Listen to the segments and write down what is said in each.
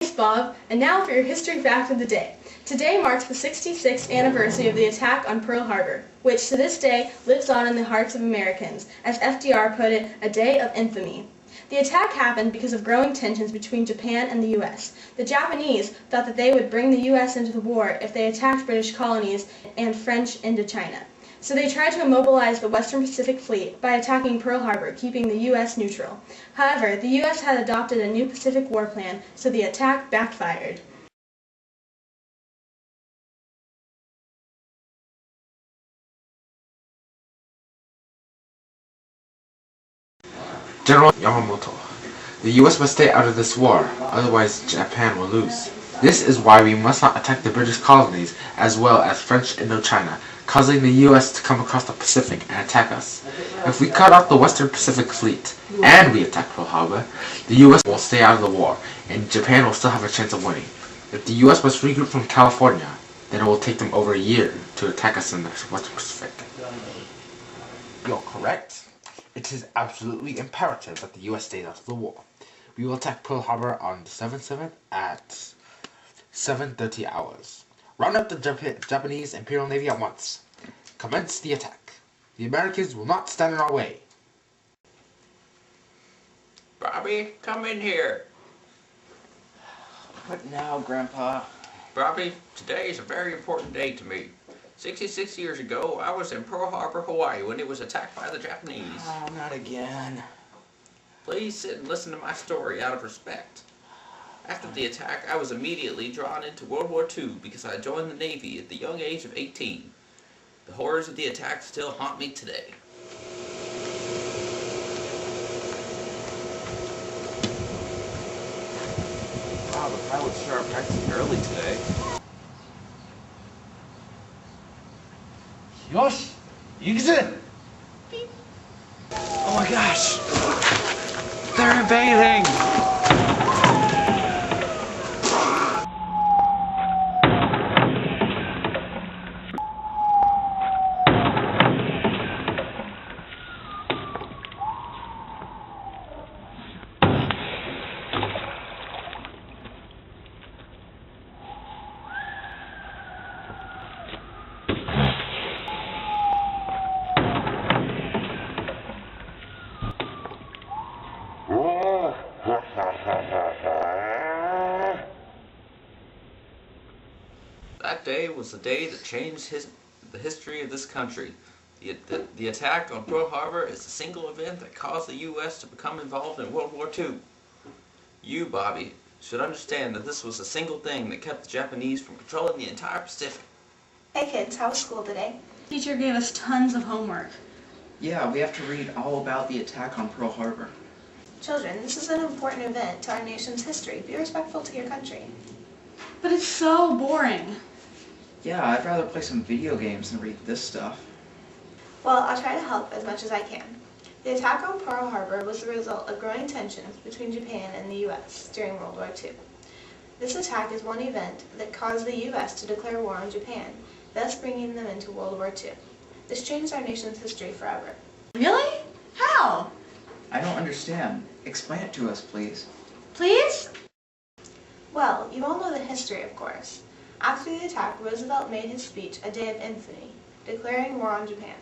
Thanks, Bob. And now for your history fact of the day. Today marks the 66th anniversary of the attack on Pearl Harbor, which to this day lives on in the hearts of Americans, as FDR put it, a day of infamy. The attack happened because of growing tensions between Japan and the U.S. The Japanese thought that they would bring the U.S. into the war if they attacked British colonies and French Indochina. So they tried to immobilize the Western Pacific Fleet by attacking Pearl Harbor, keeping the U.S. neutral. However, the U.S. had adopted a new Pacific War plan, so the attack backfired. General Yamamoto, the U.S. must stay out of this war, otherwise Japan will lose. This is why we must not attack the British colonies as well as French Indochina, causing the U.S. to come across the Pacific and attack us. If we cut off the Western Pacific Fleet and we attack Pearl Harbor, the U.S. will stay out of the war, and Japan will still have a chance of winning. If the U.S. must regroup from California, then it will take them over a year to attack us in the Western Pacific. You're correct. It is absolutely imperative that the U.S. stays out of the war. We will attack Pearl Harbor on 7/7 at 7:30 hours. Round up the Japanese Imperial Navy at once. Commence the attack. The Americans will not stand in our way. Bobby, come in here. What now, Grandpa? Bobby, today is a very important day to me. 66 years ago, I was in Pearl Harbor, Hawaii when it was attacked by the Japanese. Oh, not again. Please sit and listen to my story out of respect. After the attack, I was immediately drawn into World War II because I joined the Navy at the young age of 18. The horrors of the attack still haunt me today. Wow, the pilots sure are practicing early today. Yosh! Yigze! Oh my gosh! They're invading! That day was the day that changed the history of this country. The attack on Pearl Harbor is the single event that caused the U.S. to become involved in World War II. You, Bobby, should understand that this was the single thing that kept the Japanese from controlling the entire Pacific. Hey kids, how was school today? Teacher gave us tons of homework. Yeah, we have to read all about the attack on Pearl Harbor. Children, this is an important event to our nation's history. Be respectful to your country. But it's so boring. Yeah, I'd rather play some video games than read this stuff. Well, I'll try to help as much as I can. The attack on Pearl Harbor was the result of growing tensions between Japan and the U.S. during World War II. This attack is one event that caused the U.S. to declare war on Japan, thus bringing them into World War II. This changed our nation's history forever. Really? How? I don't understand. Explain it to us, please. Please? Well, you all know the history, of course. After the attack, Roosevelt made his speech a day of infamy, declaring war on Japan.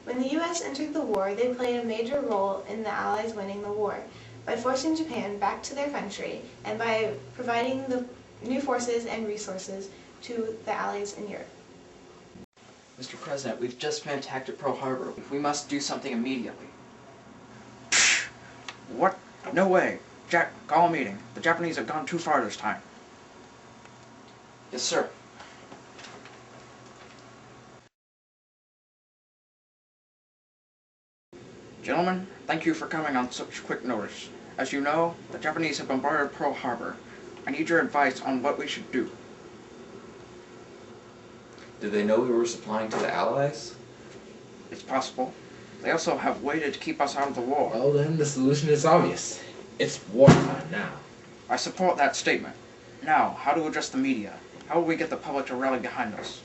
When the U.S. entered the war, they played a major role in the Allies winning the war by forcing Japan back to their country and by providing the new forces and resources to the Allies in Europe. Mr. President, we've just been attacked at Pearl Harbor. We must do something immediately. What? No way. Jack, call a meeting. The Japanese have gone too far this time. Yes, sir. Gentlemen, thank you for coming on such quick notice. As you know, the Japanese have bombarded Pearl Harbor. I need your advice on what we should do. Did they know we were supplying to the Allies? It's possible. They also have waited to keep us out of the war. Well then, the solution is obvious. It's wartime now. I support that statement. Now, how to address the media? How will we get the public to rally behind us?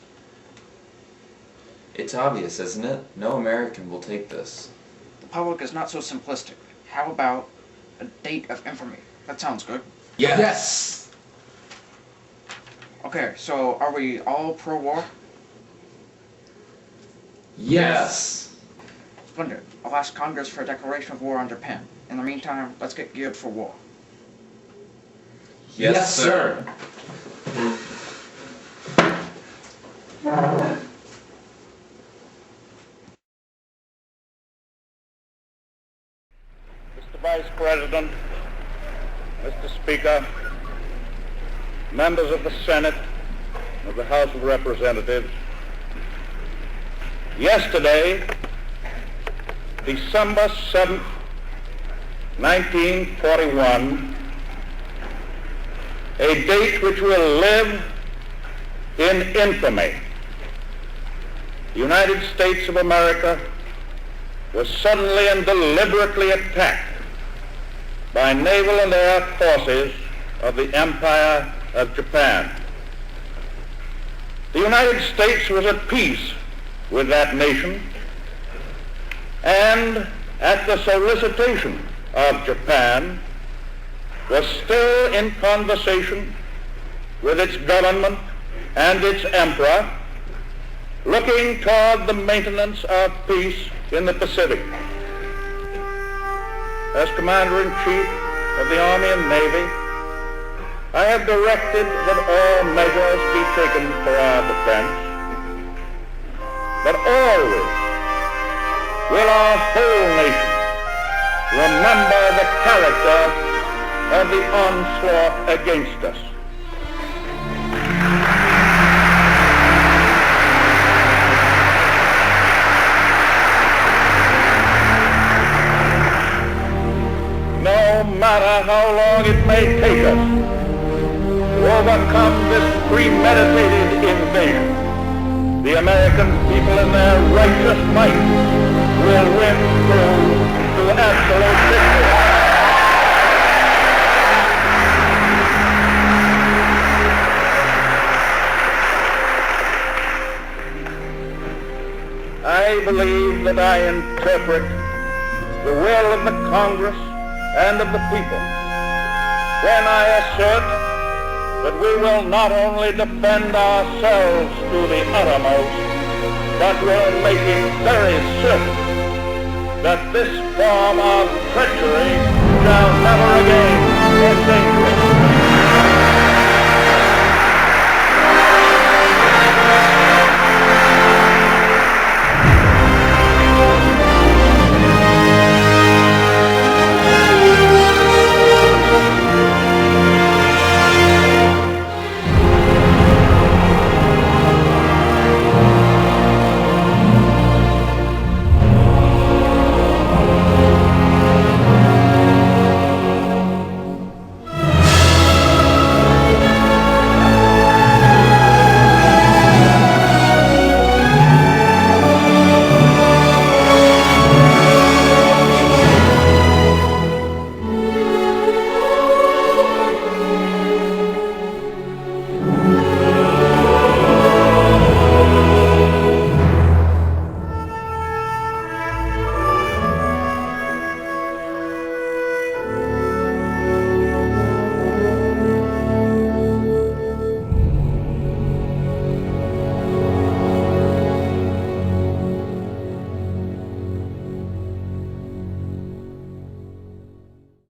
It's obvious, isn't it? No American will take this. The public is not so simplistic. How about a date of infamy? That sounds good. Yes! Okay, so are we all pro-war? Yes. Splendid. I'll ask Congress for a declaration of war on Japan. In the meantime, let's get geared for war. Yes, sir. Mr. Vice President, Mr. Speaker, members of the Senate, of the House of Representatives, yesterday, December 7th, 1941, a date which will live in infamy, the United States of America was suddenly and deliberately attacked by naval and air forces of the Empire of Japan. The United States was at peace with that nation, and at the solicitation of Japan, was still in conversation with its government and its emperor, looking toward the maintenance of peace in the Pacific. As Commander-in-Chief of the Army and Navy, I have directed that all measures be taken for our defense, but always will our whole nation remember the character of the onslaught against us. No matter how long it may take us to overcome this premeditated invasion, the American people in their righteous might will win through to absolute victory. I believe that I interpret the will of the Congress and of the people when I assert that we will not only defend ourselves to the uttermost, but will make it very certain that this form of treachery shall never again be dangerous.